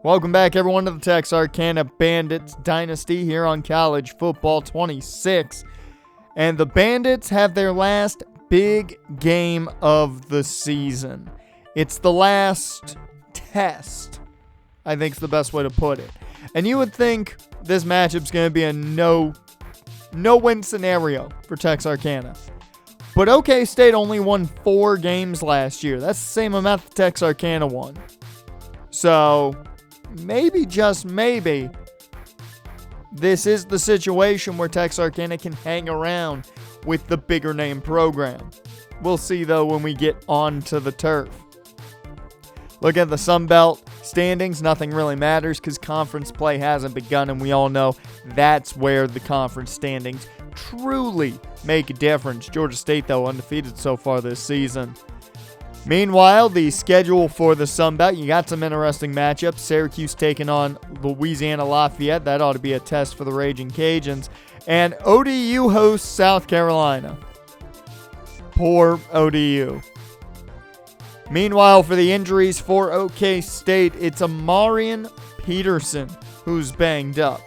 Welcome back, everyone, to the Texarkana Bandits Dynasty here on College Football 26. And the Bandits have their last big game of the season. It's the last test, I think is the best way to put it. And you would think this matchup's going to be a no-win scenario for Texarkana. But OK State only won 4 games last year. That's the same amount that Texarkana won. So maybe, just maybe, this is the situation where Texarkana can hang around with the bigger name program. We'll see, though, when we get onto the turf. Look at the Sun Belt standings. Nothing really matters because conference play hasn't begun, and we all know that's where the conference standings truly make a difference. Georgia State, though, undefeated so far this season. Meanwhile, the schedule for the Sun Belt, you got some interesting matchups. Syracuse taking on Louisiana Lafayette. That ought to be a test for the Raging Cajuns. And ODU hosts South Carolina. Poor ODU. Meanwhile, for the injuries for OK State, it's Amarian Peterson who's banged up.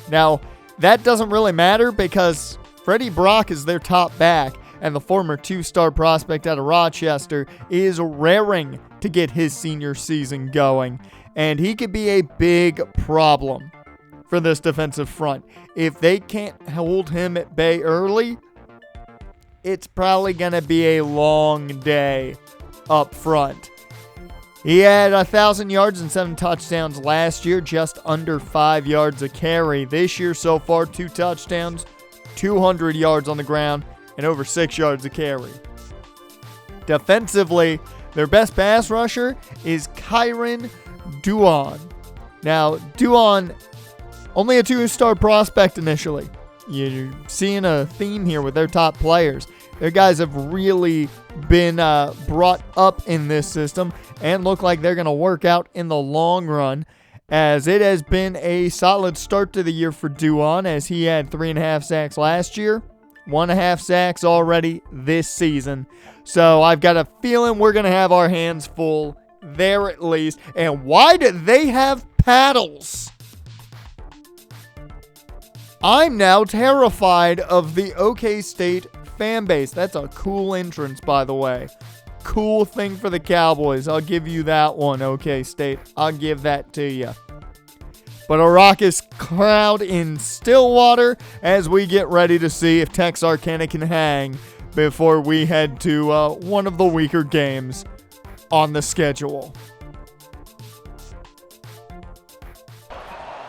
Now, that doesn't really matter because Freddie Brock is their top back, and the former 2-star prospect out of Rochester is raring to get his senior season going. And he could be a big problem for this defensive front. If they can't hold him at bay early, it's probably going to be a long day up front. He had 1,000 yards and 7 touchdowns last year, just under 5 yards a carry. This year so far, 2 touchdowns, 200 yards on the ground, and over 6 yards a carry. Defensively, their best pass rusher is Kyron Duan. Now, Duan, only a 2-star prospect initially. You're seeing a theme here with their top players. Their guys have really been brought up in this system and look like they're going to work out in the long run, as it has been a solid start to the year for Duan, as he had 3.5 sacks last year. 1.5 sacks already this season. So I've got a feeling we're going to have our hands full there at least. And why do they have paddles? I'm now terrified of the OK State fan base. That's a cool entrance, by the way. Cool thing for the Cowboys. I'll give you that one, OK State. I'll give that to you. But a raucous crowd in Stillwater as we get ready to see if Texarkana can hang before we head to one of the weaker games on the schedule.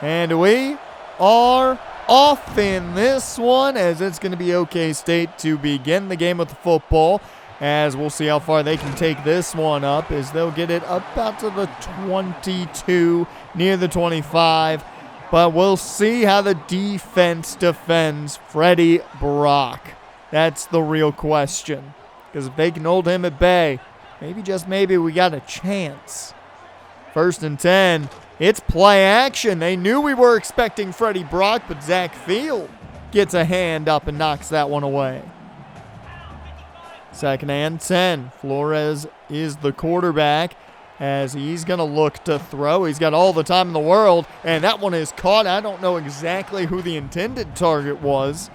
And we are off in this one, as it's going to be OK State to begin the game with the football, as we'll see how far they can take this one up, as they'll get it up out to the 22, near the 25. But we'll see how the defense defends Freddie Brock. That's the real question, because if they can hold him at bay, maybe, just maybe, we got a chance. 1st and 10. It's play action. They knew we were expecting Freddie Brock, but Zach Field gets a hand up and knocks that one away. 2nd and 10. Flores is the quarterback, as he's going to look to throw. He's got all the time in the world, and that one is caught. I don't know exactly who the intended target was,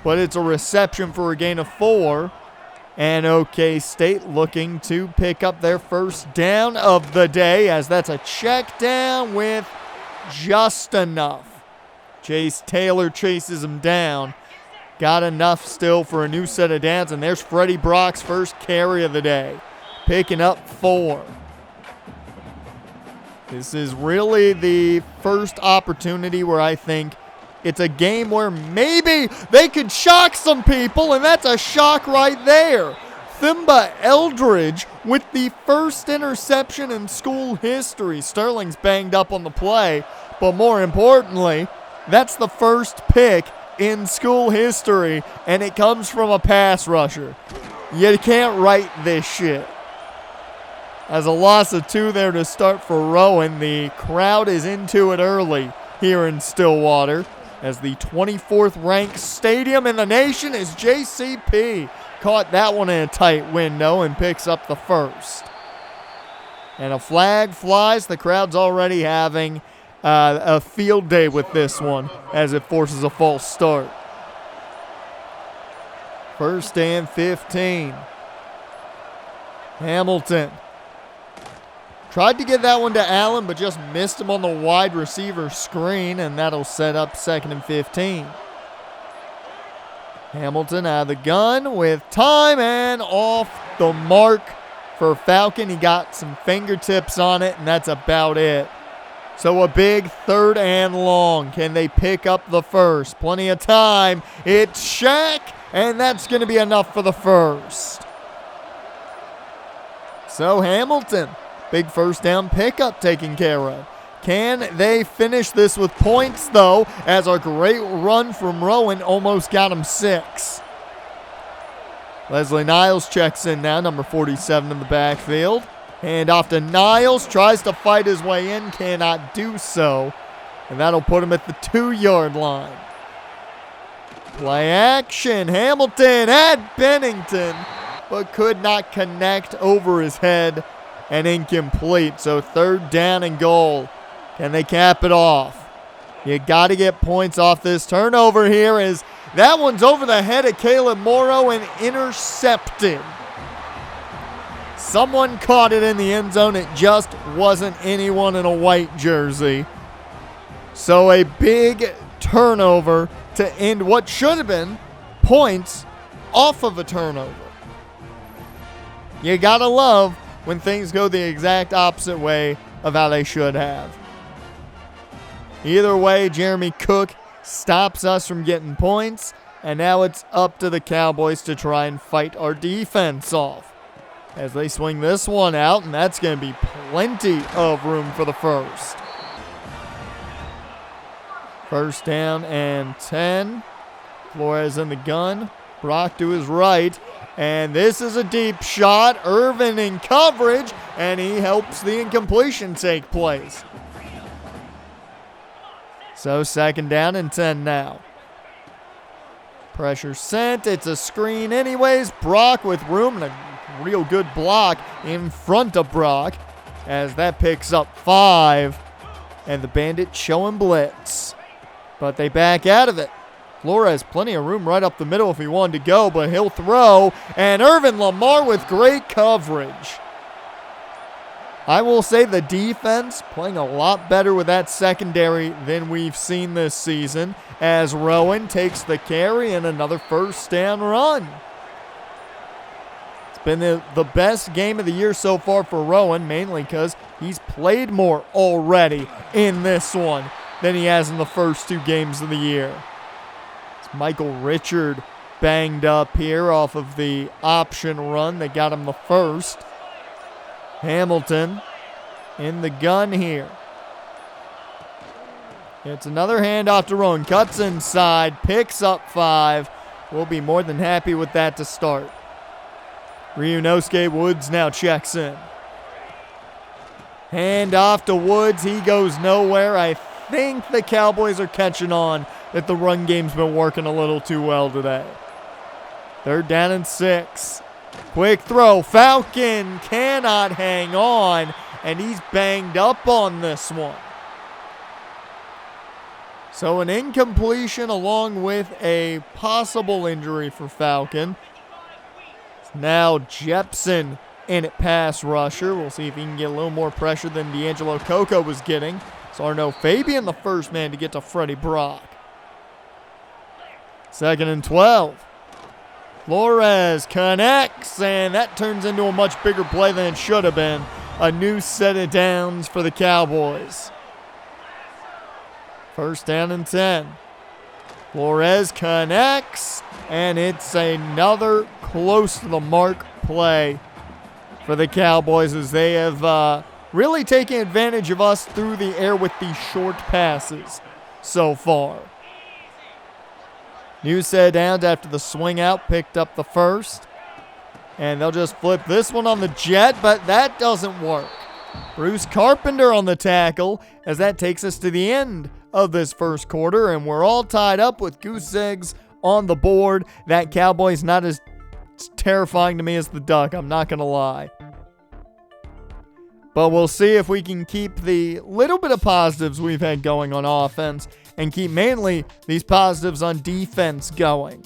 but it's a reception for a gain of 4. And OK State looking to pick up their first down of the day, as that's a check down with just enough. Chase Taylor chases him down. Got enough still for a new set of downs, and there's Freddie Brock's first carry of the day, picking up 4. This is really the first opportunity where I think it's a game where maybe they could shock some people, and that's a shock right there. Thimba Eldridge with the first interception in school history. Sterling's banged up on the play, but more importantly, that's the first pick in school history, and it comes from a pass rusher. You can't write this shit. As a loss of 2 there to start for Rowan, the crowd is into it early here in Stillwater, as the 24th ranked stadium in the nation is JCP. Caught that one in a tight window and picks up the first. And a flag flies. The crowd's already having a field day with this one as it forces a false start. 1st and 15. Hamilton tried to get that one to Allen, but just missed him on the wide receiver screen, and that'll set up 2nd and 15. Hamilton out of the gun with time and off the mark for Falcon. He got some fingertips on it, and that's about it. So a big 3rd and long. Can they pick up the first? Plenty of time. It's Shaq, and that's going to be enough for the first. So Hamilton, big 1st down pickup taken care of. Can they finish this with points, though, as our great run from Rowan almost got him 6. Leslie Niles checks in now, number 47 in the backfield. Hand off to Niles, tries to fight his way in, cannot do so. And that'll put him at the 2-yard line. Play action, Hamilton at Bennington, but could not connect over his head and incomplete. So 3rd down and goal. Can they cap it off? You got to get points off this turnover here as that one's over the head of Caleb Morrow and intercepted. Someone caught it in the end zone. It just wasn't anyone in a white jersey. So a big turnover to end what should have been points off of a turnover. You got to love when things go the exact opposite way of how they should have. Either way, Jeremy Cook stops us from getting points, and now it's up to the Cowboys to try and fight our defense off as they swing this one out, and that's going to be plenty of room for the first. 1st down and 10. Flores in the gun. Brock to his right, and this is a deep shot. Irvin in coverage, and he helps the incompletion take place. So 2nd down and 10 now. Pressure sent. It's a screen anyways. Brock with room and a real good block in front of Brock as that picks up 5. And the Bandits showing blitz. But they back out of it. Flores, plenty of room right up the middle if he wanted to go, but he'll throw. And Irvin Lamar with great coverage. I will say the defense playing a lot better with that secondary than we've seen this season as Rowan takes the carry and another 1st down run. It's been the best game of the year so far for Rowan, mainly because he's played more already in this one than he has in the first 2 games of the year. It's Michael Richard banged up here off of the option run that got him the first. Hamilton in the gun here. It's another handoff to Rowan. Cuts inside, picks up 5. We'll be more than happy with that to start. Ryunosuke Woods now checks in. Handoff to Woods. He goes nowhere. I think the Cowboys are catching on that the run game's been working a little too well today. 3rd down and 6. Quick throw. Falcon cannot hang on, and he's banged up on this one. So an incompletion along with a possible injury for Falcon. Now Jepson in at pass rusher. We'll see if he can get a little more pressure than D'Angelo Coco was getting. So Arno Fabian the first man to get to Freddie Brock. 2nd and 12. Flores connects, and that turns into a much bigger play than it should have been. A new set of downs for the Cowboys. 1st down and 10. Flores connects, and it's another close to the mark play for the Cowboys as they have really taken advantage of us through the air with these short passes so far. New set of downs after the swing out, picked up the first. And they'll just flip this one on the jet, but that doesn't work. Bruce Carpenter on the tackle as that takes us to the end of this first quarter, and we're all tied up with goose eggs on the board. That Cowboy's not as terrifying to me as the Duck, I'm not going to lie. But we'll see if we can keep the little bit of positives we've had going on offense and keep mainly these positives on defense going.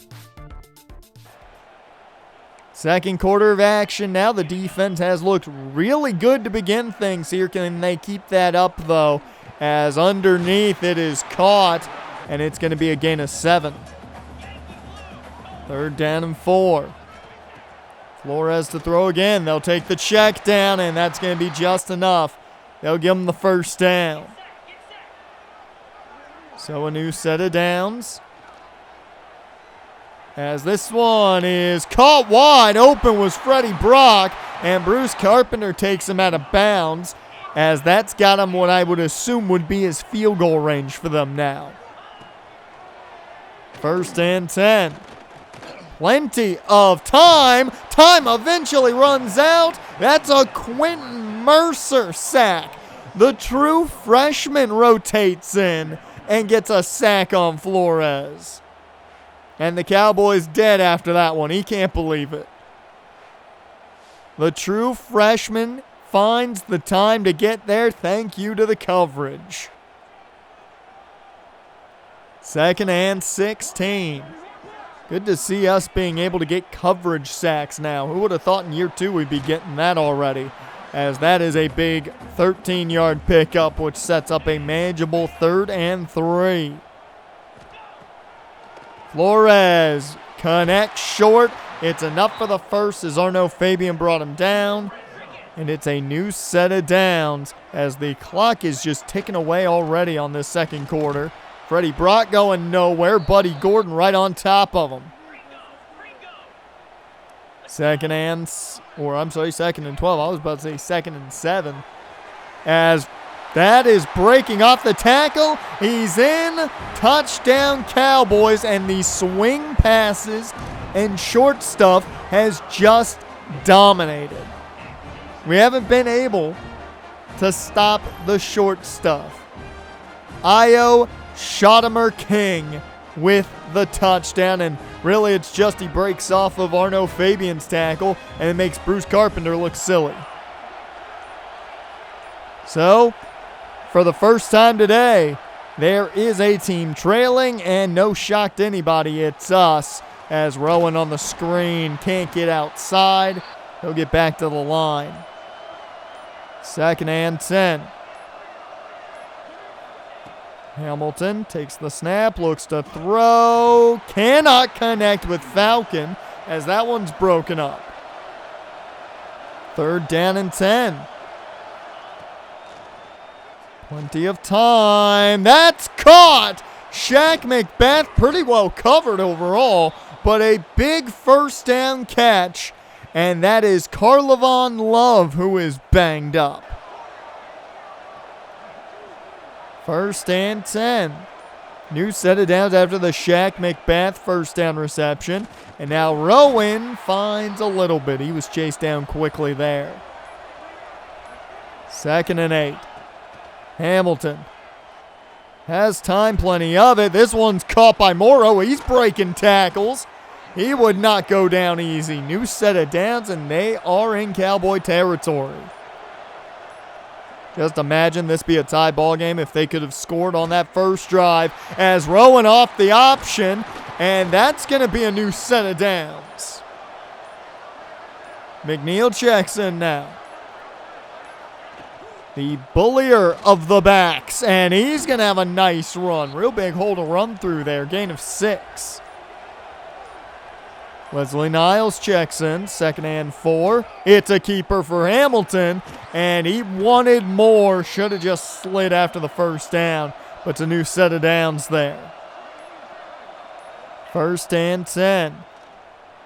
Second quarter of action now. The defense has looked really good to begin things here. Can they keep that up, though? As underneath it is caught, and it's going to be a gain of 7. 3rd down and 4. Flores to throw again. They'll take the check down, and that's going to be just enough. They'll give them the 1st down. So a new set of downs. As this one is caught wide open was Freddie Brock, and Bruce Carpenter takes him out of bounds, as that's got him what I would assume would be his field goal range for them now. 1st and 10. Plenty of time. Time eventually runs out. That's a Quentin Mercer sack. The true freshman rotates in and gets a sack on Flores. And the Cowboys dead after that one. He can't believe it. The true freshman finds the time to get there. Thank you to the coverage. 2nd and 16. Good to see us being able to get coverage sacks now. Who would have thought in year 2 we'd be getting that already? As that is a big 13-yard pickup, which sets up a manageable 3rd and 3. Flores connects short. It's enough for the first as Arno Fabian brought him down. And it's a new set of downs as the clock is just ticking away already on this second quarter. Freddie Brock going nowhere. Buddy Gordon right on top of him. 2nd and 12. I was about to say 2nd and 7. As that is breaking off the tackle. He's in. Touchdown Cowboys, and the swing passes and short stuff has just dominated. We haven't been able to stop the short stuff. Io Shotimer King with the touchdown, and really it's just he breaks off of Arno Fabian's tackle and it makes Bruce Carpenter look silly. So, for the first time today, there is a team trailing, and no shock to anybody, it's us, as Rowan on the screen can't get outside. He'll get back to the line. 2nd and 10. Hamilton takes the snap, looks to throw, cannot connect with Falcon as that one's broken up. 3rd down and 10. Plenty of time. That's caught. Shaq McBeth pretty well covered overall, but a big 1st down catch, and that is Carlavon Love who is banged up. 1st and 10. New set of downs after the Shaq McBeth 1st down reception. And now Rowan finds a little bit. He was chased down quickly there. 2nd and 8. Hamilton has time, plenty of it. This one's caught by Morrow. He's breaking tackles. He would not go down easy. New set of downs, and they are in Cowboy territory. Just imagine this be a tie ball game if they could have scored on that first drive, as Rowan off the option, and that's going to be a new set of downs. McNeil checks in now. The bullier of the backs, and he's going to have a nice run. Real big hole to run through there. Gain of 6. Leslie Niles checks in, 2nd and 4. It's a keeper for Hamilton, and he wanted more. Should have just slid after the 1st down, but it's a new set of downs there. 1st and 10.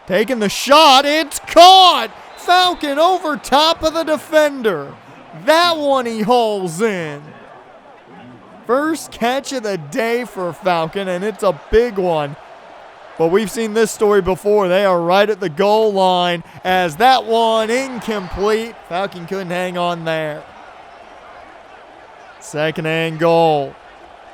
Taking the shot, it's caught! Falcon over top of the defender. That one he hauls in. First catch of the day for Falcon, and it's a big one. But we've seen this story before. They are right at the goal line as that one incomplete. Falcon couldn't hang on there. 2nd and goal.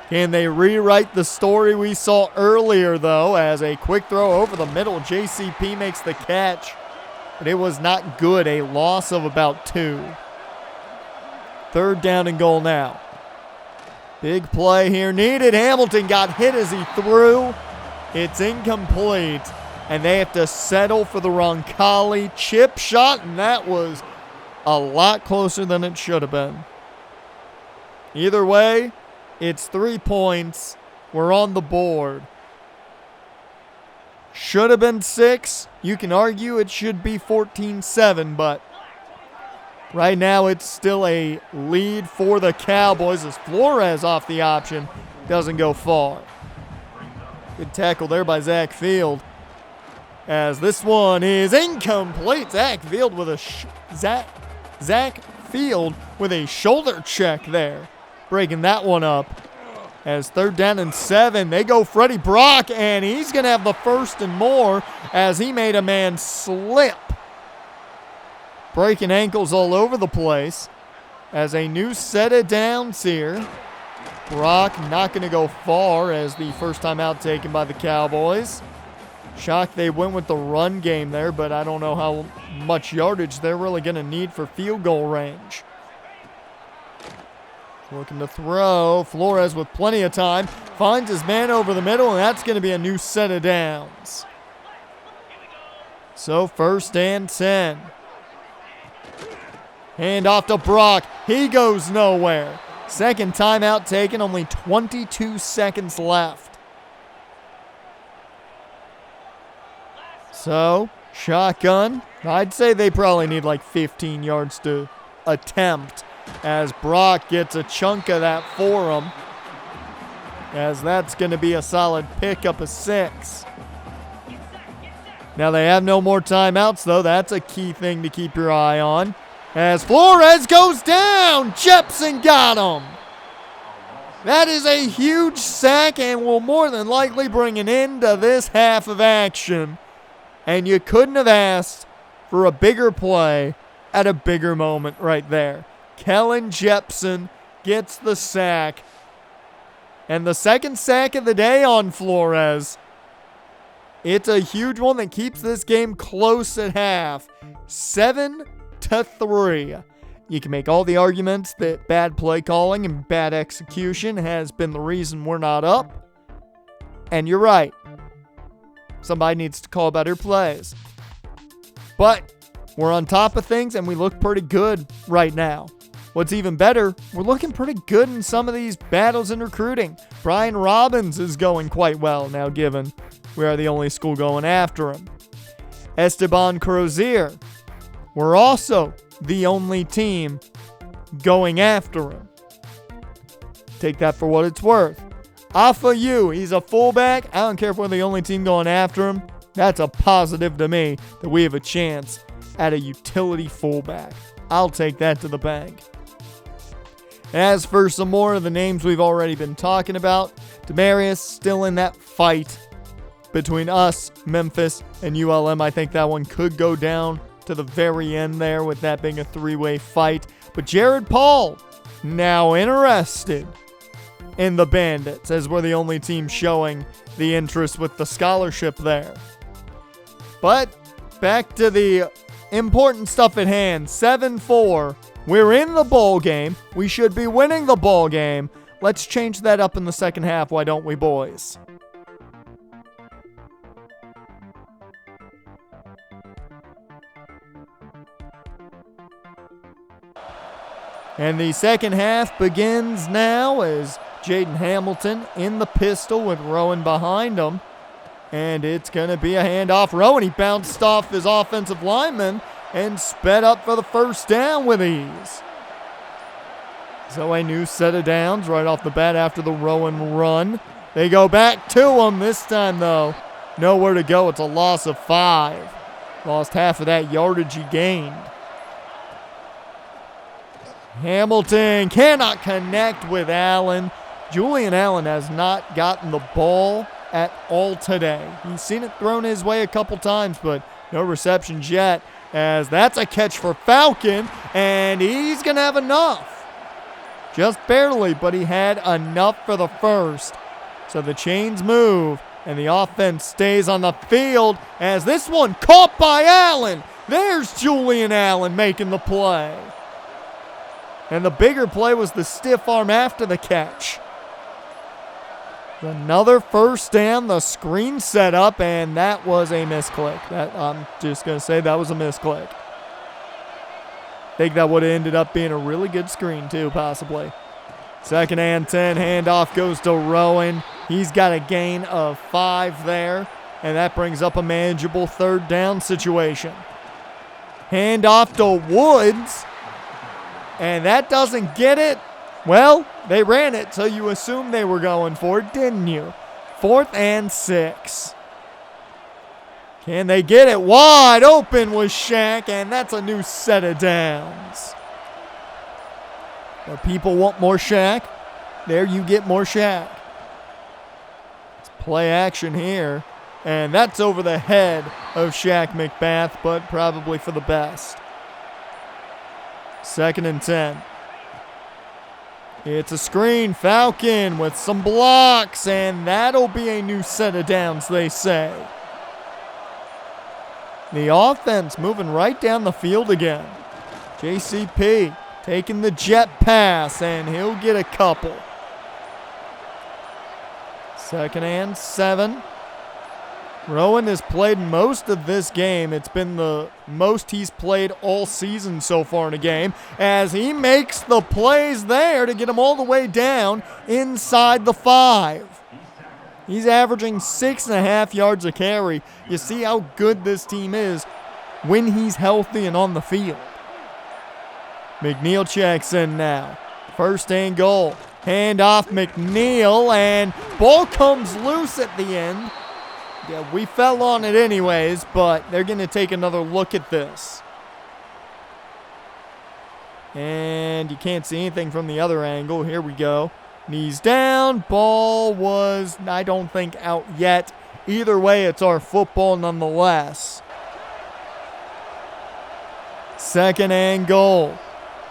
Can they rewrite the story we saw earlier, though, as a quick throw over the middle. JCP makes the catch, but it was not good. A loss of about 2. 3rd down and goal now. Big play here needed. Hamilton got hit as he threw. It's incomplete, and they have to settle for the Roncalli chip shot, and that was a lot closer than it should have been. Either way, it's 3 points. We're on the board. Should have been 6. You can argue it should be 14-7, but right now it's still a lead for the Cowboys as Flores off the option doesn't go far. Good tackle there by Zach Field. As this one is incomplete. Zach Field with a shoulder check there, breaking that one up. As 3rd down and 7, they go Freddie Brock, and he's going to have the 1st and more as he made a man slip. Breaking ankles all over the place as a new set of downs here. Brock not going to go far as the first time out taken by the Cowboys. Shocked they went with the run game there, but I don't know how much yardage they're really going to need for field goal range. Looking to throw. Flores with plenty of time. Finds his man over the middle, and that's going to be a new set of downs. So 1st and 10. Hand off to Brock. He goes nowhere. 2nd timeout taken, only 22 seconds left. So, shotgun. I'd say they probably need like 15 yards to attempt as Brock gets a chunk of that for him. As that's going to be a solid pickup of 6. Now they have no more timeouts though. That's a key thing to keep your eye on. As Flores goes down, Jepson got him. That is a huge sack and will more than likely bring an end to this half of action. And you couldn't have asked for a bigger play at a bigger moment right there. Kellen Jepson gets the sack. And the 2nd sack of the day on Flores. It's a huge one that keeps this game close at half. 7-3. You can make all the arguments that bad play calling and bad execution has been the reason we're not up. And you're right. Somebody needs to call better plays. But we're on top of things and we look pretty good right now. What's even better, we're looking pretty good in some of these battles in recruiting. Brian Robbins is going quite well now, given we are the only school going after him. Esteban Crozier, we're also the only team going after him. Take that for what it's worth. Afayu, he's a fullback. I don't care if we're the only team going after him. That's a positive to me that we have a chance at a utility fullback. I'll take that to the bank. As for some more of the names we've already been talking about, Demarius still in that fight between us, Memphis, and ULM. I think that one could go down to the very end there with that being a 3-way fight. But Jared Paul now interested in the Bandits as we're the only team showing the interest with the scholarship there. But back to the important stuff at hand. 7-4. We're in the bowl game. We should be winning the bowl game. Let's change that up in the second half, why don't we, boys? And the second half begins now as Jaden Hamilton in the pistol with Rowan behind him. And it's going to be a handoff. Rowan, he bounced off his offensive lineman and sped up for the 1st down with ease. So a new set of downs right off the bat after the Rowan run. They go back to him this time, though. Nowhere to go. It's a loss of 5. Lost half of that yardage he gained. Hamilton cannot connect with Allen. Julian Allen has not gotten the ball at all today. He's seen it thrown his way a couple times, but no receptions yet, as that's a catch for Falcon, and he's going to have enough. Just barely, but he had enough for the 1st. So the chains move, and the offense stays on the field as this one caught by Allen. There's Julian Allen making the play. And the bigger play was the stiff arm after the catch. Another first down, the screen set up, and that was a misclick. I'm just going to say that was a misclick. I think that would have ended up being a really good screen too, possibly. 2nd and 10, handoff goes to Rowan. He's got a gain of 5 there, and that brings up a manageable 3rd down situation. Handoff to Woods, and that doesn't get it. Well, they ran it, so you assumed they were going for it, didn't you? 4th and 6. Can they get it? Wide open was Shaq, and that's a new set of downs. But people want more Shaq. There you get more Shaq. It's play action here, and that's over the head of Shaq McBath, but probably for the best. 2nd and 10. It's a screen, Falcon with some blocks, and that'll be a new set of downs, they say. The offense moving right down the field again. JCP taking the jet pass, and he'll get a couple. 2nd and 7. Rowan has played most of this game. It's been the most he's played all season so far in a game, as he makes the plays there to get him all the way down inside the 5. He's averaging 6.5 yards a carry. You see how good this team is when he's healthy and on the field. McNeil checks in now. 1st and goal. Hand off McNeil, and ball comes loose at the end. Yeah, we fell on it anyways, but they're going to take another look at this. And you can't see anything from the other angle. Here we go. Knees down. Ball was, I don't think, out yet. Either way, it's our football nonetheless. 2nd and goal.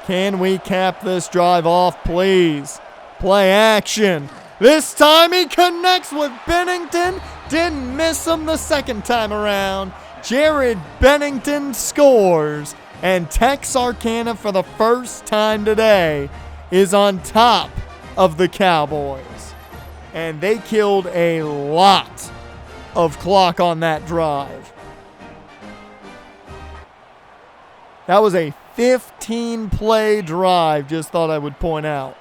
Can we cap this drive off, please? Play action. This time he connects with Bennington. Didn't miss him the second time around. Jared Bennington scores. And Texarkana, for the first time today, is on top of the Cowboys. And they killed a lot of clock on that drive. That was a 15-play drive, just thought I would point out.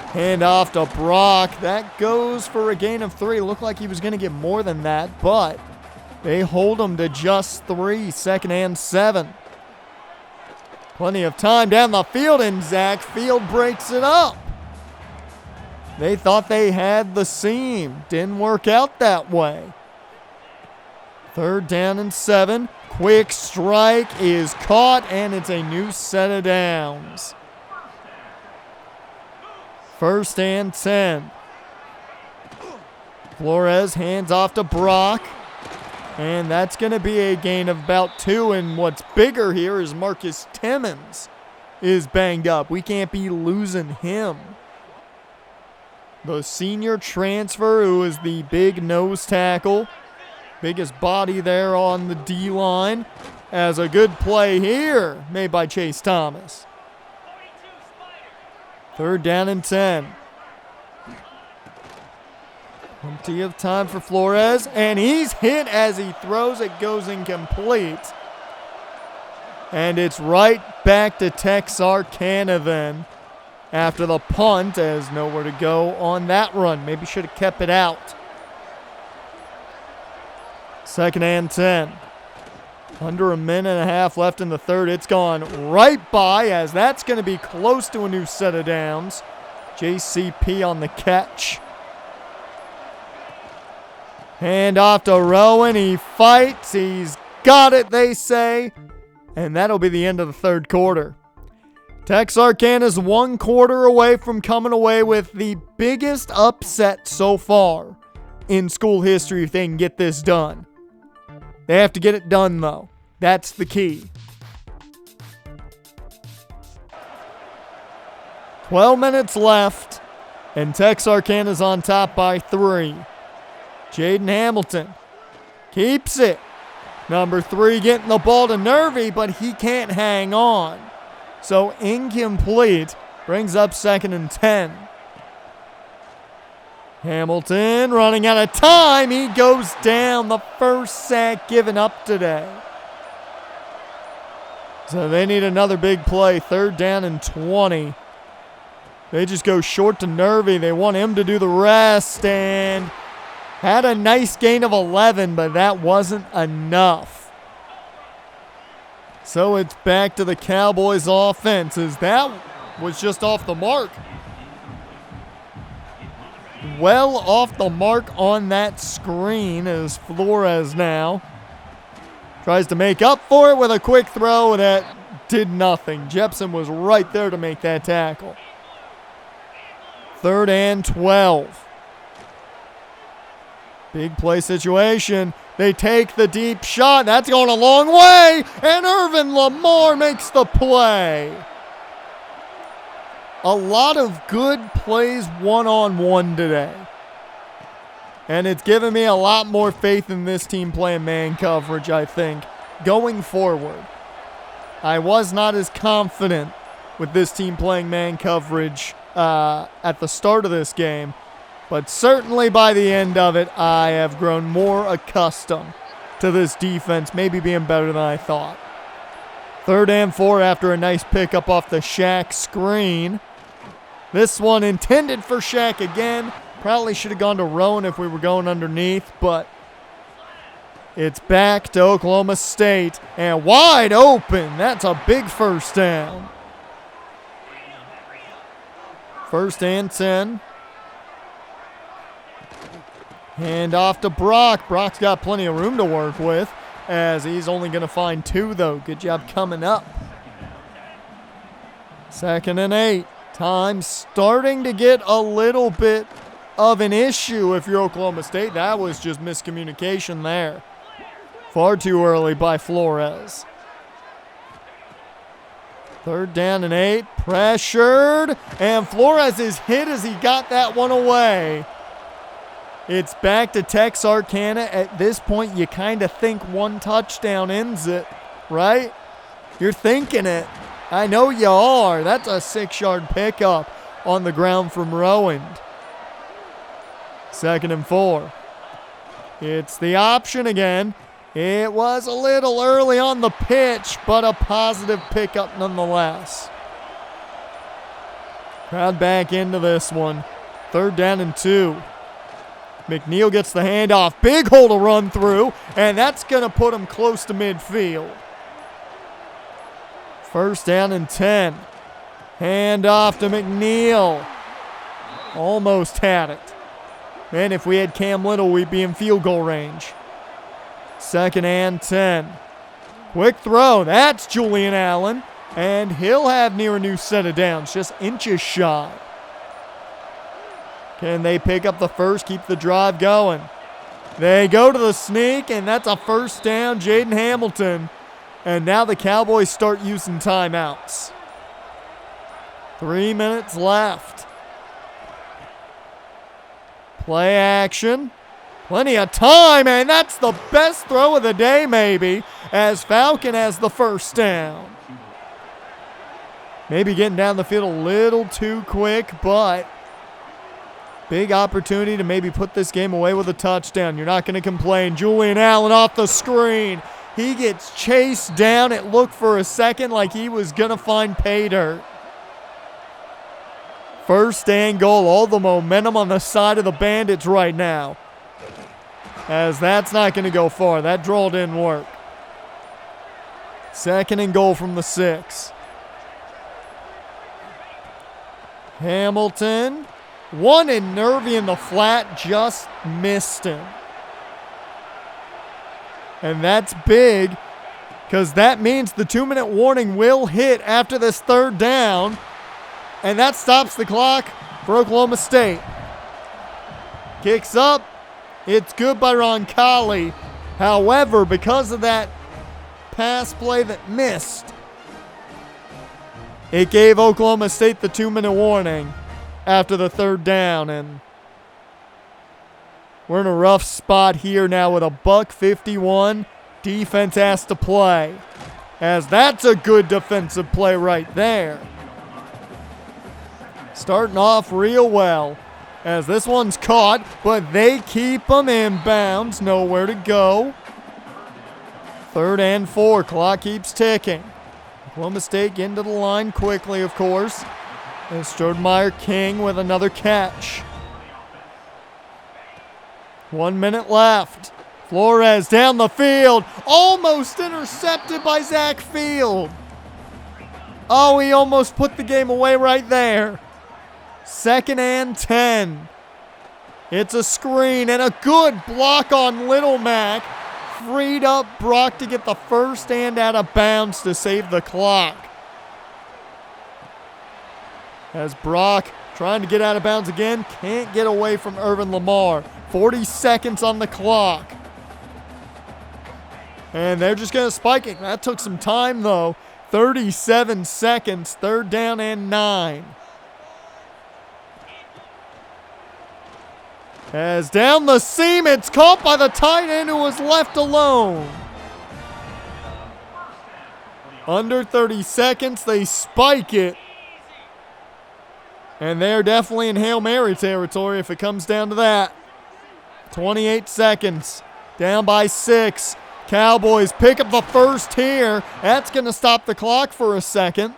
Hand off to Brock. That goes for a gain of 3. Looked like he was going to get more than that, but they hold him to just 3. 2nd and 7. Plenty of time down the field, and Zach Field breaks it up. They thought they had the seam. Didn't work out that way. 3rd down and 7. Quick strike is caught, and it's a new set of downs. 1st and 10. Flores hands off to Brock. And that's going to be a gain of about 2. And what's bigger here is Marcus Timmons is banged up. We can't be losing him. The senior transfer, who is the big nose tackle. Biggest body there on the D-line. Has a good play here made by Chase Thomas. 3rd down and 10. Plenty of time for Flores, and he's hit as he throws. It goes incomplete. And it's right back to Texarkana then after the punt, as nowhere to go on that run. Maybe should have kept it out. 2nd and 10. Under a minute and a half left in the 3rd. It's gone right by, as that's going to be close to a new set of downs. JCP on the catch. Hand off to Rowan. He fights. He's got it, they say. And that'll be the end of the 3rd quarter. Texarkana's 1 quarter away from coming away with the biggest upset so far in school history if they can get this done. They have to get it done, though. That's the key. 12 minutes left, and Texarkana's on top by 3. Jaden Hamilton keeps it. Number 3 getting the ball to Nervy, but he can't hang on. So incomplete. Brings up 2nd and 10. Hamilton running out of time. He goes down. The first sack given up today. So they need another big play. 3rd down and 20. They just go short to Nervy. They want him to do the rest. And had a nice gain of 11, but that wasn't enough. So it's back to the Cowboys offense, as that was just off the mark. Well off the mark on that screen, as Flores now tries to make up for it with a quick throw that did nothing. Jepson was right there to make that tackle. 3rd and 12. Big play situation. They take the deep shot. That's going a long way. And Irvin Lamar makes the play. A lot of good plays one-on-one today. And it's given me a lot more faith in this team playing man coverage, I think, going forward. I was not as confident with this team playing man coverage at the start of this game. But certainly by the end of it, I have grown more accustomed to this defense maybe being better than I thought. 3rd and 4 after a nice pickup off the Shaq screen. This one intended for Shaq again. Probably should have gone to Rowan if we were going underneath, but it's back to Oklahoma State. And wide open. That's a big 1st down. 1st and 10. Hand off to Brock. Brock's got plenty of room to work with, as he's only going to find 2, though. Good job coming up. 2nd and 8. Time starting to get a little bit of an issue if you're Oklahoma State. That was just miscommunication there. Far too early by Flores. 3rd down and 8. Pressured. And Flores is hit as he got that one away. It's back to Texarkana. At this point, you kind of think 1 touchdown ends it, right? You're thinking it. I know you are. That's a 6-yard pickup on the ground from Rowand. 2nd and 4. It's the option again. It was a little early on the pitch, but a positive pickup nonetheless. Crowd back into this one. 3rd down and 2. McNeil gets the handoff. Big hole to run through, and that's going to put him close to midfield. 1st down and 10. Handoff to McNeil. Almost had it. Man, if we had Cam Little, we'd be in field goal range. 2nd and 10. Quick throw. That's Julian Allen, and he'll have near a new set of downs, just inches shy. Can they pick up the first, keep the drive going? They go to the sneak, and that's a 1st down, Jaden Hamilton. And now the Cowboys start using timeouts. 3 minutes left. Play action. Plenty of time, and that's the best throw of the day maybe, as Falcon has the 1st down. Maybe getting down the field a little too quick, but big opportunity to maybe put this game away with a touchdown. You're not going to complain. Julian Allen off the screen. He gets chased down. It looked for a second like he was going to find pay dirt. 1st and goal. All the momentum on the side of the Bandits right now, as that's not going to go far. That draw didn't work. 2nd and goal from the 6. Hamilton. One and Nervy in the flat, just missed him. And that's big, because that means the 2-minute warning will hit after this 3rd down. And that stops the clock for Oklahoma State. Kicks up. It's good by Roncalli. However, because of that pass play that missed, it gave Oklahoma State the 2-minute warning after the 3rd down, and we're in a rough spot here now with a $1:51. Defense has to play. as that's a good defensive play right there. Starting off real well, as this one's caught, but they keep them in bounds. Nowhere to go. 3rd and 4. Clock keeps ticking. Oklahoma State getting to the line quickly, of course. And Stoudemire King with another catch. 1 minute left. Flores down the field. Almost intercepted by Zach Field. Oh, he almost put the game away right there. 2nd and 10. It's a screen and a good block on Little Mac. Freed up Brock to get the first and out of bounds to save the clock. As Brock trying to get out of bounds again, can't get away from Irvin Lamar. 40 seconds on the clock. And they're just going to spike it. That took some time though. 37 seconds, 3rd down and 9. As down the seam, it's caught by the tight end who was left alone. Under 30 seconds, they spike it. And they're definitely in Hail Mary territory if it comes down to that. 28 seconds, down by 6. Cowboys pick up the first here. That's going to stop the clock for a second.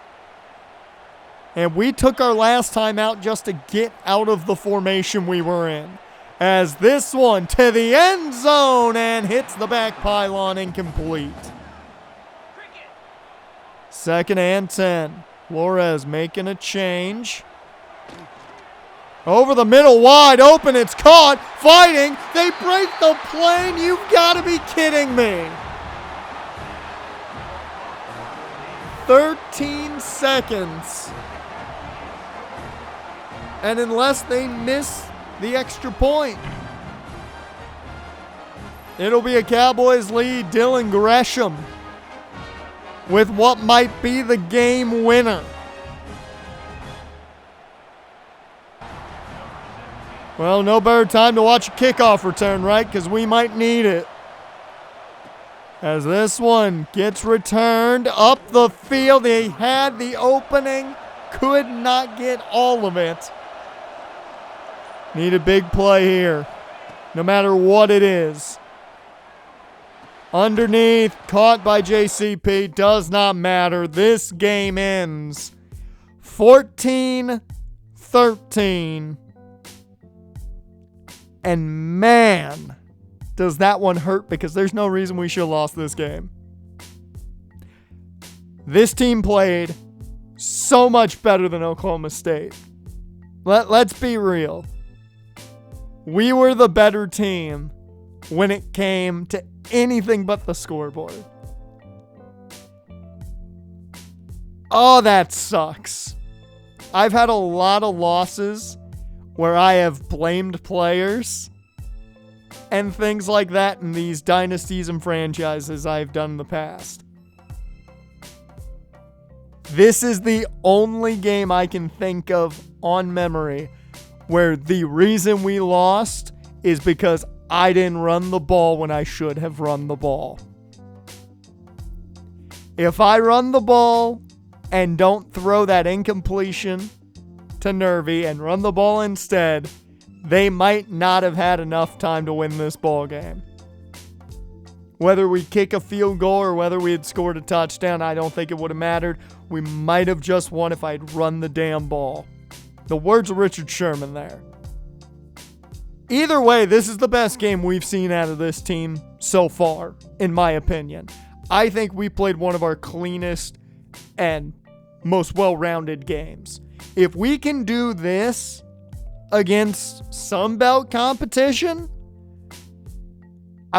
And we took our last time out just to get out of the formation we were in. As this one to the end zone and hits the back pylon, incomplete. 2nd and 10. Flores making a change. Over the middle, wide open, it's caught, fighting, they break the plane, you've got to be kidding me. 13 seconds. And unless they miss the extra point, it'll be a Cowboys lead. Dylan Gresham with what might be the game winner. Well, no better time to watch a kickoff return, right? Because we might need it. As this one gets returned up the field. They had the opening, could not get all of it. Need a big play here, no matter what it is. Underneath, caught by JCP, does not matter. This game ends 14-13. And man, does that one hurt, because there's no reason we should have lost this game. This team played so much better than Oklahoma State. Let's be real. We were the better team when it came to anything but the scoreboard. Oh, that sucks. I've had a lot of losses where I have blamed players and things like that in these dynasties and franchises I've done in the past. This is the only game I can think of on memory where the reason we lost is because I didn't run the ball when I should have run the ball. If I run the ball and don't throw that incompletion to Nervy and run the ball instead, they might not have had enough time to win this ball game. Whether we kick a field goal or whether we had scored a touchdown, I don't think it would have mattered. We might have just won if I'd run the damn ball. The words of Richard Sherman there. Either way, this is the best game we've seen out of this team so far, in my opinion. I think we played one of our cleanest and most well-rounded games. If we can do this against Sunbelt competition,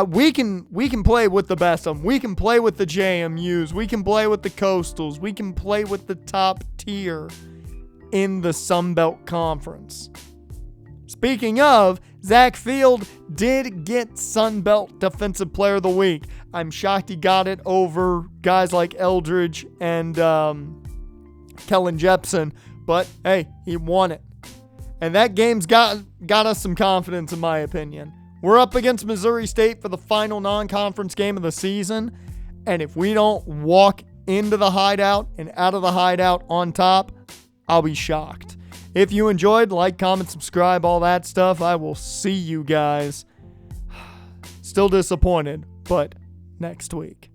we can play with the best of them. We can play with the JMUs. We can play with the Coastals. We can play with the top tier in the Sunbelt Conference. Speaking of, Zach Field did get Sunbelt Defensive Player of the Week. I'm shocked he got it over guys like Eldridge and Kellen Jepson, but hey, he won it. And that game's got us some confidence, in my opinion. We're up against Missouri State for the final non-conference game of the season, and if we don't walk into the hideout and out of the hideout on top, I'll be shocked. If you enjoyed, like, comment, subscribe, all that stuff. I will see you guys. Still disappointed, but next week.